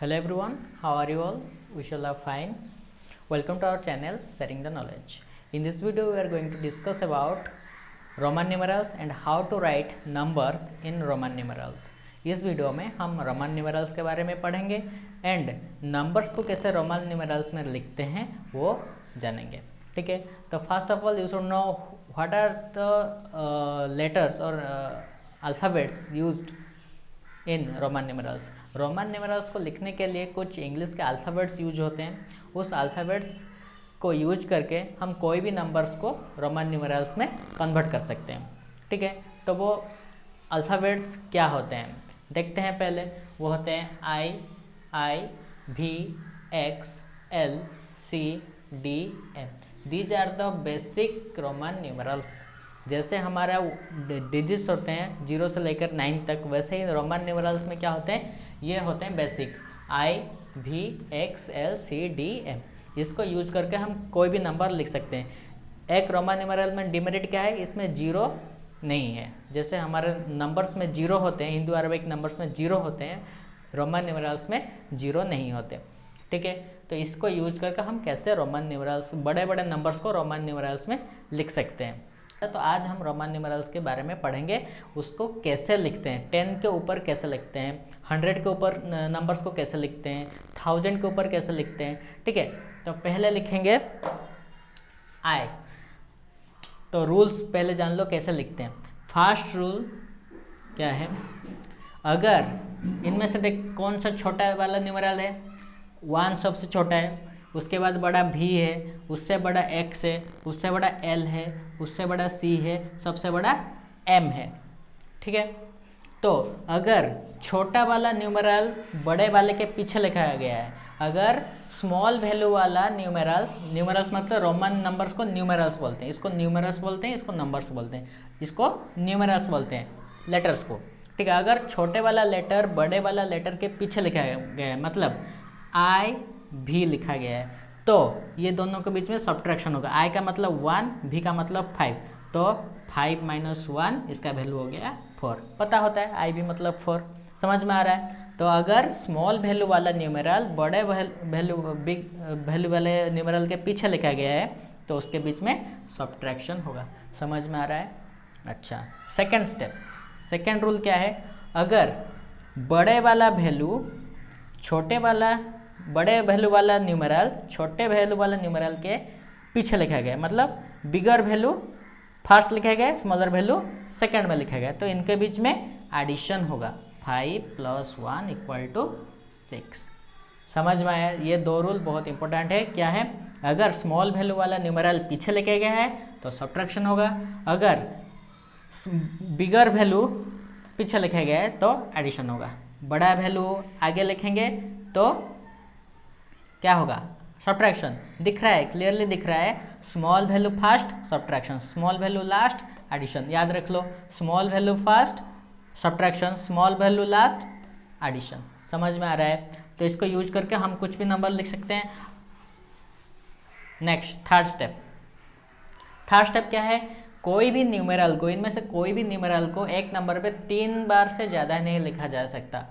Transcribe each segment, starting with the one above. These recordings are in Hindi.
Hello everyone, how are you all? We shall are fine. Welcome to our channel Sharing the Knowledge. In this video we are going to discuss about Roman numerals and how to write numbers in Roman numerals. इस वीडियो में हम रोमन न्यूमरल्स के बारे में पढ़ेंगे एंड नंबर्स को कैसे रोमन न्यूमरल्स में लिखते हैं वो जानेंगे. ठीक है, तो first of all you should know what are the letters और alphabets used in Roman numerals. Roman numerals को लिखने के लिए कुछ इंग्लिश के अल्फ़ाबेट्स यूज होते हैं. उस अल्फ़ाबेट्स को यूज करके हम कोई भी नंबर्स को रोमन न्यूमरल्स में कन्वर्ट कर सकते हैं. ठीक है, तो वो अल्फ़ाबेट्स क्या होते हैं देखते हैं. पहले वो होते हैं I, V, X, L, C, D, M. These are the basic Roman numerals. जैसे हमारा डिजिट्स होते हैं 0 से लेकर 9 तक, वैसे ही रोमन न्यूमरल्स में क्या होते हैं, ये होते हैं basic I, V, X, L, C, D, M. इसको यूज करके हम कोई भी नंबर लिख सकते हैं. एक रोमन न्यूमरल में डिमेरिट क्या है, इसमें जीरो नहीं है. जैसे हमारे नंबर्स में जीरो होते हैं, हिंदू अरबिक नंबर्स में जीरो होते हैं, रोमन न्यूमरल्स में जीरो नहीं होते. ठीक है, तो इसको यूज करके हम कैसे रोमन न्यूमरल्स, बड़े बड़े नंबर्स को रोमन न्यूमरल्स में लिख सकते हैं. तो आज हम रोमन न्यूमरल्स के बारे में पढ़ेंगे, उसको कैसे लिखते हैं, 10 के ऊपर कैसे लिखते हैं, 100 के ऊपर नंबर्स को कैसे लिखते हैं, 1000 के ऊपर कैसे लिखते हैं. ठीक है, तो पहले लिखेंगे I. तो रूल्स पहले जान लो कैसे लिखते हैं. फर्स्ट रूल क्या है, अगर इनमें से देख कौन सा छोटा वाला न्यूमरल है, 1 सबसे छोटा है, उसके बाद बड़ा V है, उससे बड़ा X है, उससे बड़ा L है, उससे बड़ा C है, सबसे बड़ा M है. ठीक है, तो अगर छोटा वाला न्यूमरल बड़े वाले के पीछे लिखा गया है, अगर स्मॉल वैल्यू वाला न्यूमरल्स मतलब रोमन नंबर्स को न्यूमरल्स बोलते हैं, इसको न्यूमरल्स बोलते हैं, इसको नंबर्स बोलते हैं, इसको न्यूमरल्स बोलते हैं लेटर्स को. ठीक है, अगर छोटे वाला लेटर बड़े वाला लेटर के पीछे लिखा गया है, मतलब I भी लिखा गया है, तो ये दोनों के बीच में सब्ट्रैक्शन होगा. I का मतलब 1, V का मतलब 5, तो 5 - 1 इसका वैल्यू हो गया 4. पता होता है I भी मतलब 4, समझ में आ रहा है. तो अगर स्मॉल वैल्यू वाला न्यूमरल बड़े बिग वैल्यू वाले न्यूमरल के पीछे लिखा गया है, तो उसके बीच में सब्ट्रैक्शन होगा. समझ में आ रहा है. अच्छा, सेकेंड स्टेप, सेकेंड रूल क्या है, अगर बड़े वाला वैल्यू बड़े वैल्यू वाला न्यूमरल छोटे वैल्यू वाला न्यूमरल के पीछे लिखा गया, मतलब बिगर वैल्यू फर्स्ट लिखा गया, स्मॉलर वैल्यू सेकंड में लिखा गया, तो इनके बीच में एडिशन होगा. 5 + 1 = 6. समझ में आया. ये दो रूल बहुत इंपॉर्टेंट है. क्या है, अगर स्मॉल वैल्यू वाला न्यूमरल पीछे लिखा गया है तो सब्ट्रैक्शन होगा, अगर बिगर वैल्यू पीछे लिखा गया है तो एडिशन होगा. बड़ा वैल्यू आगे लिखेंगे तो क्या होगा, सब्ट्रैक्शन. दिख रहा है, क्लियरली दिख रहा है. Small value first subtraction, small value last addition. याद रख लो, small value first subtraction, small value last addition. समझ में आ रहा है. तो इसको यूज करके हम कुछ भी नंबर लिख सकते हैं. नेक्स्ट थर्ड स्टेप क्या है, कोई भी न्यूमरल को, इनमें से कोई भी न्यूमरल को एक नंबर पे 3 बार से ज़्यादा नहीं लिखा जा सकता.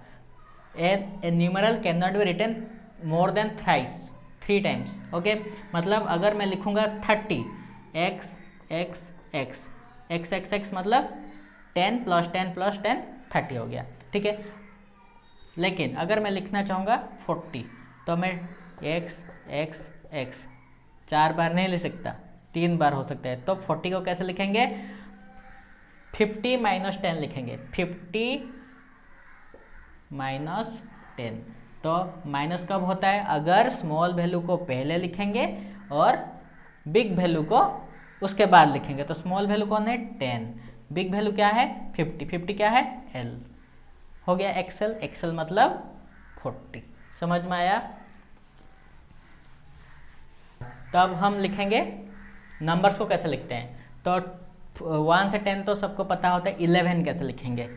A numeral can not be written more than three times. Okay, मतलब अगर मैं लिखूंगा 30, x x x x x x मतलब 10 + 10 + 10 30 हो गया. ठीक है, लेकिन अगर मैं लिखना चाहूँगा 40, तो मैं x x x 4 बार नहीं लिख सकता, 3 बार हो सकता है. तो 40 को कैसे लिखेंगे, 50 - 10 लिखेंगे. 50 - 10. तो माइनस कब होता है, अगर स्मॉल वैल्यू को पहले लिखेंगे और बिग वैल्यू को उसके बाद लिखेंगे. तो स्मॉल वैल्यू कौन है, 10, बिग वैल्यू क्या है, 50, 50 क्या है, L. हो गया एक्सेल, एक्सेल मतलब 40. समझ में आया. तो अब हम लिखेंगे नंबर्स को कैसे लिखते हैं. तो 1 से 10 तो सबको पता होता है. 11 कैसे लिखेंगे,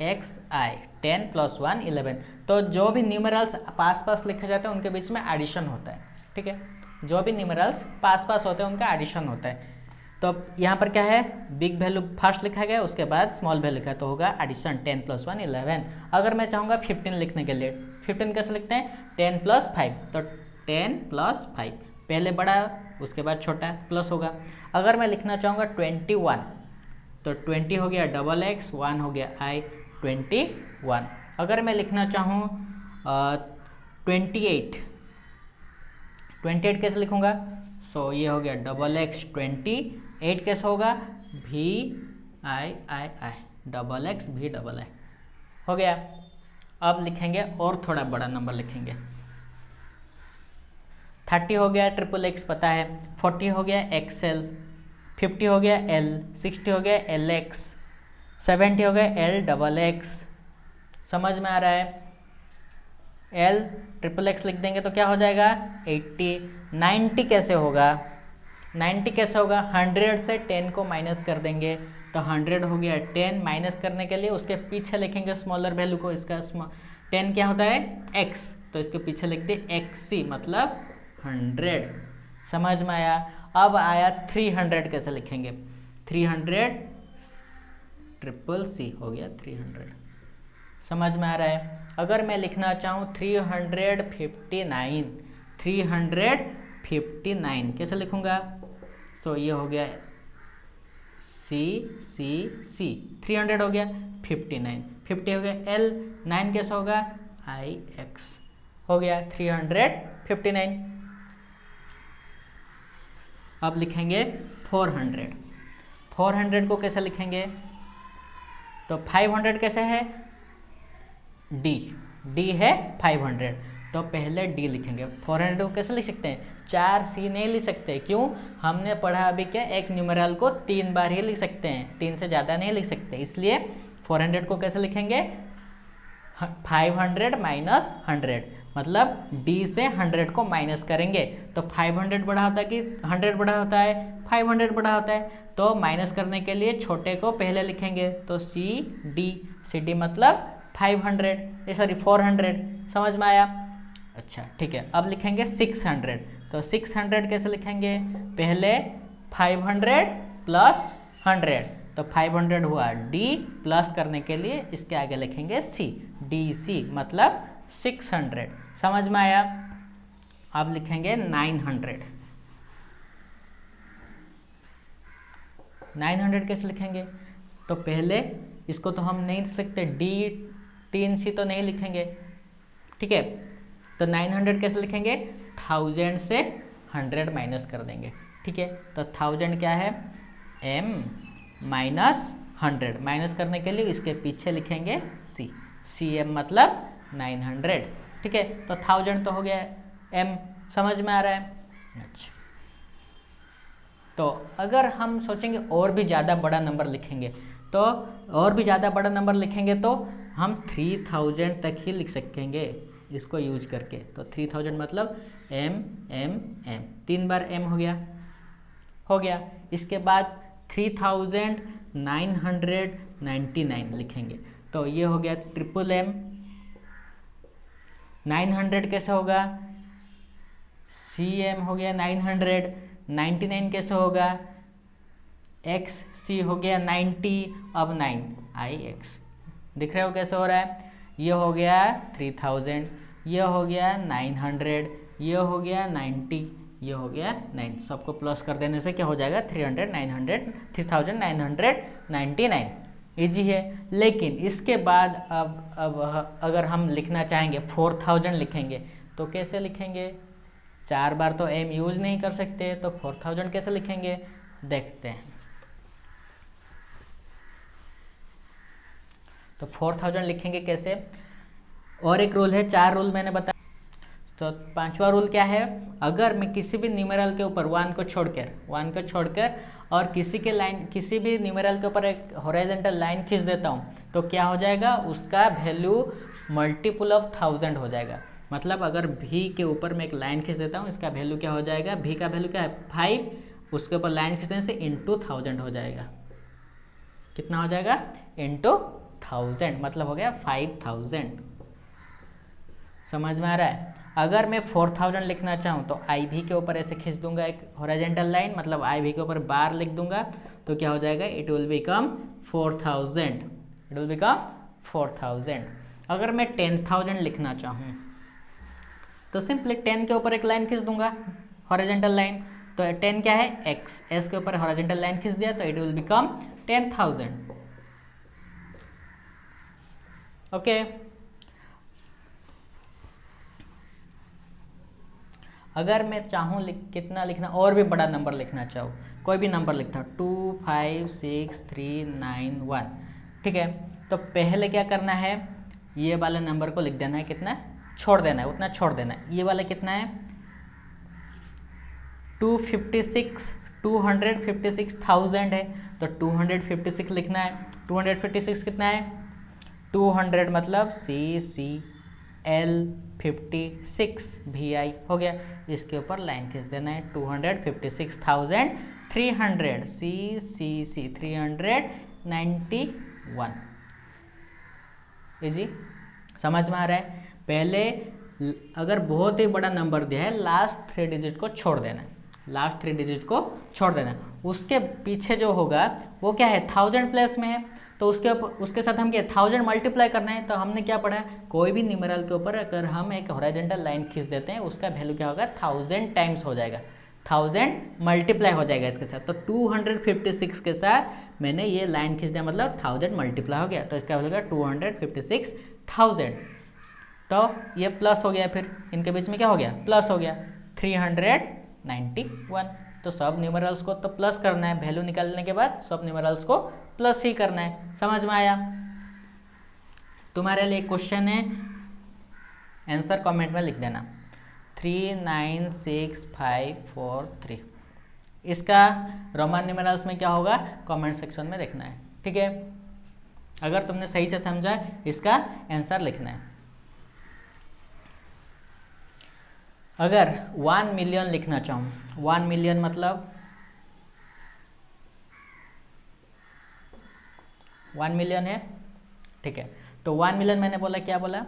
XI 10 + 1 11. तो जो भी न्यूमरल्स पास लिखे जाते हैं उनके बीच में एडिशन होता है. ठीक है, जो भी न्यूमरल्स पास होते हैं उनका एडिशन होता है. तो यहाँ पर क्या है, बिग वैल्यू फर्स्ट लिखा गया, उसके बाद स्मॉल वैल्यू लिखा, तो होगा एडिशन 10 + 1 11. अगर मैं चाहूँगा 15 लिखने के लिए, 15 कैसे लिखते हैं 10 + 5, तो 10 + 5 पहले बड़ा उसके बाद छोटा प्लस होगा। अगर मैं लिखना चाहूँगा 21 तो 20 हो गया XX, 1 हो गया I 21। अगर मैं लिखना चाहूँ 28 कैसे लिखूँगा, सो ये हो गया XX 28 कैसे होगा VIII XX VII हो गया। अब लिखेंगे और थोड़ा बड़ा नंबर लिखेंगे। 30 हो गया XXX पता है, 40 हो गया XL, 50 हो गया L, 60 हो गया LX, 70 हो गया LXX। समझ में आ रहा है? LXXX लिख देंगे तो क्या हो जाएगा 80। 90 कैसे होगा, 90 कैसे होगा 100 से 10 को माइनस कर देंगे तो 100 हो गया 10। माइनस करने के लिए उसके पीछे लिखेंगे स्मॉलर वैल्यू को, इसका 10 क्या होता है x, तो इसके पीछे लिखते XC मतलब 100। समझ में आया? अब आया 300 कैसे लिखेंगे, 300 CCC हो गया 300। समझ में आ रहा है? अगर मैं लिखना चाहूँ 359 कैसे लिखूंगा, सो ये हो गया CCC 300 हो गया 59, 50 हो गया L, 9 कैसा होगा IX हो गया 359। अब लिखेंगे 400 को कैसे लिखेंगे, तो 500 कैसे है D है 500, तो पहले D लिखेंगे। 400 को कैसे लिख सकते हैं 4C नहीं लिख सकते, क्यों, हमने पढ़ा अभी क्या एक न्यूमेरल को 3 बार ही लिख सकते हैं, 3 से ज़्यादा नहीं लिख सकते, इसलिए 400 को कैसे लिखेंगे 500 माइनस 100, मतलब D से 100 को माइनस करेंगे तो 500 बड़ा होता है कि 100 बड़ा होता है, 500 बड़ा होता है, तो माइनस करने के लिए छोटे को पहले लिखेंगे तो CD मतलब 400। समझ में आया? अच्छा ठीक है। अब लिखेंगे 600, तो 600 कैसे लिखेंगे, पहले 500 प्लस 100, तो 500 हुआ D, प्लस करने के लिए इसके आगे लिखेंगे C, DC मतलब 600। समझ में आया? अब लिखेंगे 900 कैसे लिखेंगे, तो पहले इसको तो हम नहीं लिख सकते, D3C तो नहीं लिखेंगे, ठीक है, तो 900 कैसे लिखेंगे 1000 से 100 माइनस कर देंगे, ठीक है, तो 1000 क्या है M माइनस 100, माइनस करने के लिए इसके पीछे लिखेंगे CM मतलब 900, ठीक है, तो 1000 तो हो गया M। समझ में आ रहा है? अच्छा, तो अगर हम सोचेंगे और भी ज़्यादा बड़ा नंबर लिखेंगे, तो और भी ज़्यादा बड़ा नंबर लिखेंगे तो हम 3000 तक ही लिख सकेंगे इसको यूज करके, तो 3000 मतलब M 3 बार M हो गया। इसके बाद 3999 लिखेंगे, तो ये हो गया MM। 900 कैसे होगा CM हो गया 900, 99 कैसे होगा XC हो गया 90, अब 9 IX। दिख रहे हो कैसे हो रहा है, ये हो गया 3000, ये हो गया 900, ये हो गया 90, ये हो गया 9, सबको प्लस कर देने से क्या हो जाएगा 3999। इजी है। लेकिन इसके बाद अब अगर हम लिखना चाहेंगे 4000 लिखेंगे तो कैसे लिखेंगे, 4 बार तो M यूज नहीं कर सकते, तो 4000 कैसे लिखेंगे देखते हैं। तो 4000 लिखेंगे कैसे, और एक रूल है, 4 रूल मैंने बताया, तो 5वां रूल क्या है, अगर मैं किसी भी न्यूमेरल के ऊपर 1 को छोड़कर और किसी भी न्यूमेरल के ऊपर एक हॉरिजॉन्टल लाइन खींच देता हूँ तो क्या हो जाएगा, उसका वैल्यू मल्टीपल ऑफ 1000 हो जाएगा। मतलब अगर V के ऊपर मैं एक लाइन खींच देता हूँ, इसका वैल्यू क्या हो जाएगा, V का वैल्यू क्या है 5, उसके ऊपर लाइन खींचने से इंटू 1000 हो जाएगा। कितना हो जाएगा इंटू 1000, मतलब हो गया 5000। समझ में आ रहा है? अगर मैं 4000 लिखना चाहूँ तो IV के ऊपर ऐसे खींच दूंगा एक हॉरिजॉन्टल लाइन, मतलब IV के ऊपर बार लिख दूंगा तो क्या हो जाएगा, इट विल बिकम 4000। अगर मैं 10,000 लिखना चाहूँ तो सिंपली 10 के ऊपर एक लाइन खींच दूंगा, हॉरिजॉन्टल लाइन। तो 10 क्या है, एक्स, एस के ऊपर हॉरिजॉन्टल लाइन खींच दिया तो इट विल बिकम 10,000। ओके, अगर मैं चाहूँ कितना लिखना, और भी बड़ा नंबर लिखना चाहूँ, कोई भी नंबर लिखता हूँ 256391, ठीक है, तो पहले क्या करना है, ये वाले नंबर को लिख देना है, कितना छोड़ देना है उतना छोड़ देना है। ये वाला कितना है 256,000 है, तो 256 लिखना है। 256 कितना है, 200 मतलब CCL56 VI हो गया। इसके ऊपर लाइन खींच देना है 256,300 CCC 391। इजी, समझ में आ रहा है। पहले अगर बहुत ही बड़ा नंबर दिया है, लास्ट 3 डिजिट को छोड़ देना है, लास्ट 3 डिजिट को छोड़ देना है। उसके पीछे जो होगा वो क्या है, 1000 प्लेस में है, तो उसके साथ हम क्या 1000 मल्टीप्लाई करना है। तो हमने क्या पढ़ा, कोई भी न्यूमेरल के ऊपर अगर हम एक हॉरिजॉन्टल लाइन खींच देते हैं, उसका वैल्यू क्या होगा, 1000 टाइम्स हो जाएगा, 1000 मल्टीप्लाई हो जाएगा इसके साथ। तो 256 के साथ मैंने ये लाइन खींच दिया, मतलब 1000 मल्टीप्लाई हो गया, तो इसका वैल्यू 256,000। तो ये प्लस हो गया, फिर इनके बीच में क्या हो गया, प्लस हो गया 391। तो सब न्यूमेरल्स को तो प्लस करना है, वैल्यू निकालने के बाद सब न्यूमेरल्स को प्लस ही करना है। समझ में आया। तुम्हारे लिए क्वेश्चन है, आंसर कमेंट में लिख देना 396543। इसका रोमन न्यूमेरल्स में क्या होगा, कमेंट सेक्शन में देखना है, ठीक है। अगर तुमने सही से समझा, इसका आंसर लिखना है। अगर 1 मिलियन लिखना चाहूँ, 1 मिलियन मतलब 1 मिलियन है, ठीक है। तो 1 मिलियन मैंने बोला, क्या बोला,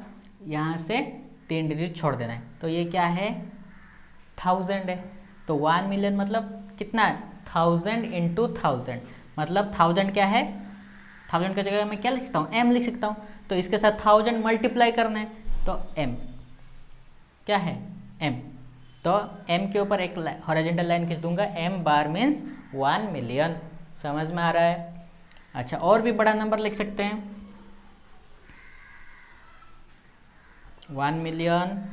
यहाँ से 3 डिजिट छोड़ देना है, तो ये क्या है 1000 है। तो 1 मिलियन मतलब कितना, 1000 इंटू 1000, मतलब 1000 क्या है, 1000 की जगह मैं क्या लिख सकता हूँ, m लिख सकता हूँ। तो इसके साथ 1000 मल्टीप्लाई करना है, तो m क्या है, m। तो m के ऊपर एक हॉरिजॉन्टल लाइन खींच दूंगा, m बार मीन्स 1 मिलियन। समझ में आ रहा है। अच्छा, और भी बड़ा नंबर लिख सकते हैं, 1 मिलियन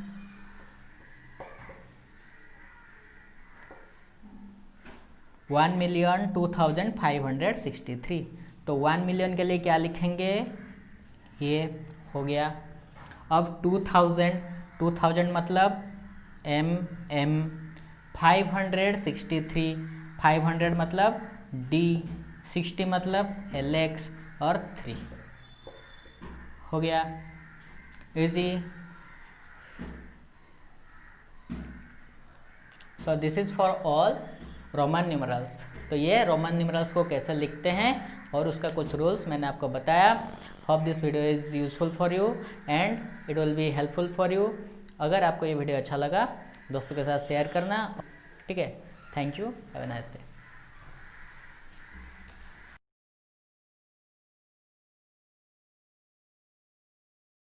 1,02,563। तो 1 मिलियन के लिए क्या लिखेंगे, ये हो गया। अब 2000 मतलब m 563, 500 मतलब d, 60 मतलब lx और 3 हो गया। Easy. So this is for all Roman numerals. तो ये रोमन न्यूमरल्स को कैसे लिखते हैं और उसका कुछ रूल्स मैंने आपको बताया। Hope this video is useful for you and it will be helpful for you. अगर आपको ये वीडियो अच्छा लगा, दोस्तों के साथ शेयर करना, ठीक है। Thank you, have a nice day.